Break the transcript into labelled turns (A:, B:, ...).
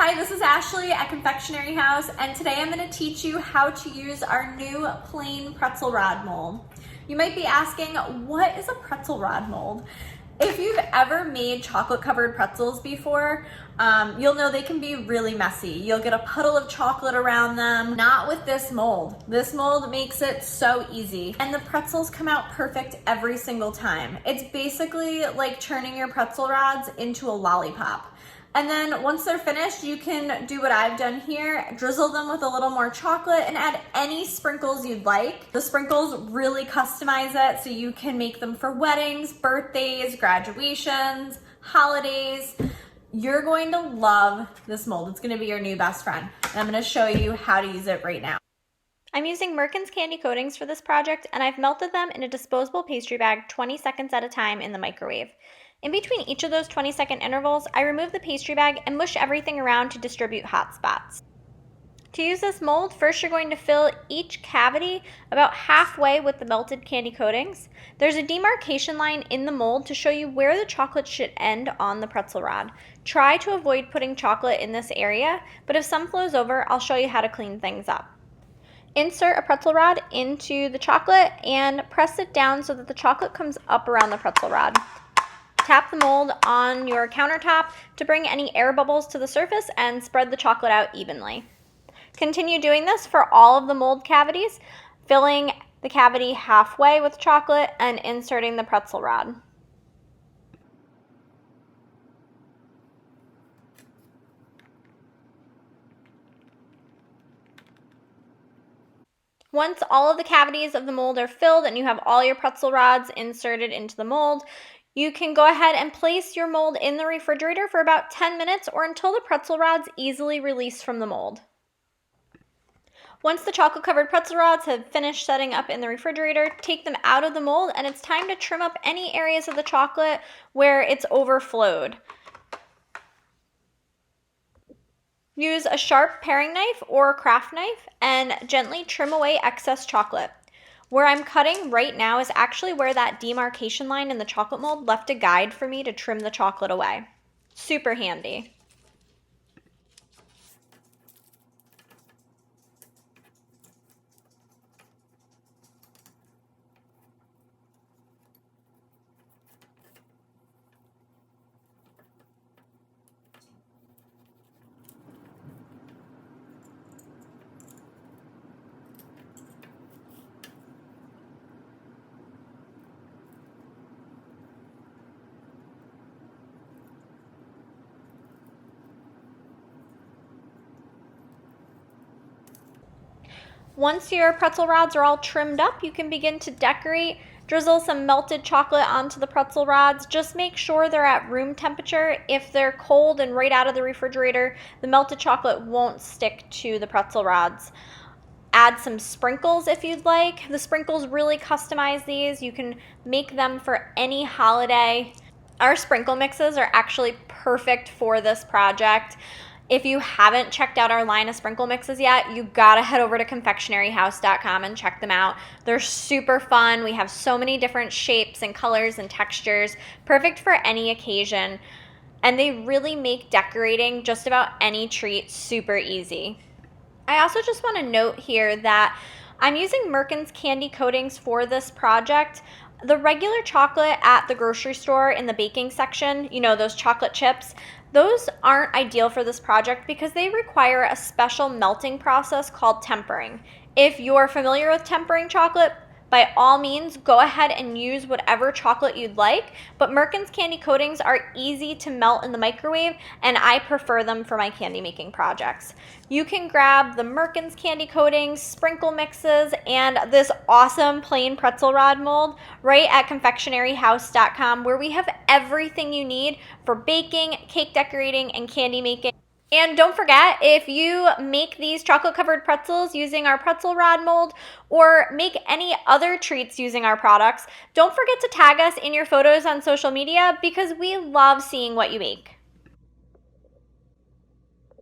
A: Hi, this is Ashley at Confectionery House, and today I'm going to teach you how to use our new plain pretzel rod mold. You might be asking, what is a pretzel rod mold? If you've ever made chocolate covered pretzels before, you'll know they can be really messy. You'll get a puddle of chocolate around them. Not with this mold. This mold makes it so easy. And the pretzels come out perfect every single time. It's basically like turning your pretzel rods into a lollipop. And then once they're finished, you can do what I've done here, drizzle them with a little more chocolate and add any sprinkles you'd like. The sprinkles really customize it, so you can make them for weddings, birthdays, graduations, holidays. You're going to love this mold. It's gonna be your new best friend. And I'm gonna show you how to use it right now.
B: I'm using Merkins candy coatings for this project, and I've melted them in a disposable pastry bag 20 seconds at a time in the microwave. In between each of those 20-second intervals, I remove the pastry bag and mush everything around to distribute hot spots. To use this mold, first you're going to fill each cavity about halfway with the melted candy coatings. There's a demarcation line in the mold to show you where the chocolate should end on the pretzel rod. Try to avoid putting chocolate in this area, but if some flows over, I'll show you how to clean things up. Insert a pretzel rod into the chocolate and press it down so that the chocolate comes up around the pretzel rod. Tap the mold on your countertop to bring any air bubbles to the surface and spread the chocolate out evenly. Continue doing this for all of the mold cavities, filling the cavity halfway with chocolate and inserting the pretzel rod. Once all of the cavities of the mold are filled and you have all your pretzel rods inserted into the mold, you can go ahead and place your mold in the refrigerator for about 10 minutes or until the pretzel rods easily release from the mold. Once the chocolate-covered pretzel rods have finished setting up in the refrigerator, take them out of the mold, and it's time to trim up any areas of the chocolate where it's overflowed. Use a sharp paring knife or craft knife and gently trim away excess chocolate. Where I'm cutting right now is actually where that demarcation line in the chocolate mold left a guide for me to trim the chocolate away. Super handy. Once your pretzel rods are all trimmed up, you can begin to decorate. Drizzle some melted chocolate onto the pretzel rods. Just make sure they're at room temperature. If they're cold and right out of the refrigerator, the melted chocolate won't stick to the pretzel rods. Add some sprinkles if you'd like. The sprinkles really customize these. You can make them for any holiday. Our sprinkle mixes are actually perfect for this project. If you haven't checked out our line of sprinkle mixes yet, you gotta head over to confectioneryhouse.com and check them out. They're super fun. We have so many different shapes and colors and textures, perfect for any occasion. And they really make decorating just about any treat super easy. I also just want to note here that I'm using Merkins candy coatings for this project. The regular chocolate at the grocery store in the baking section, you know, those chocolate chips, those aren't ideal for this project because they require a special melting process called tempering. If you're familiar with tempering chocolate, by all means, go ahead and use whatever chocolate you'd like, but Merkins candy coatings are easy to melt in the microwave, and I prefer them for my candy making projects. You can grab the Merkins candy coatings, sprinkle mixes, and this awesome plain pretzel rod mold right at confectionaryhouse.com, where we have everything you need for baking, cake decorating, and candy making. And don't forget, if you make these chocolate-covered pretzels using our pretzel rod mold or make any other treats using our products, don't forget to tag us in your photos on social media because we love seeing what you make.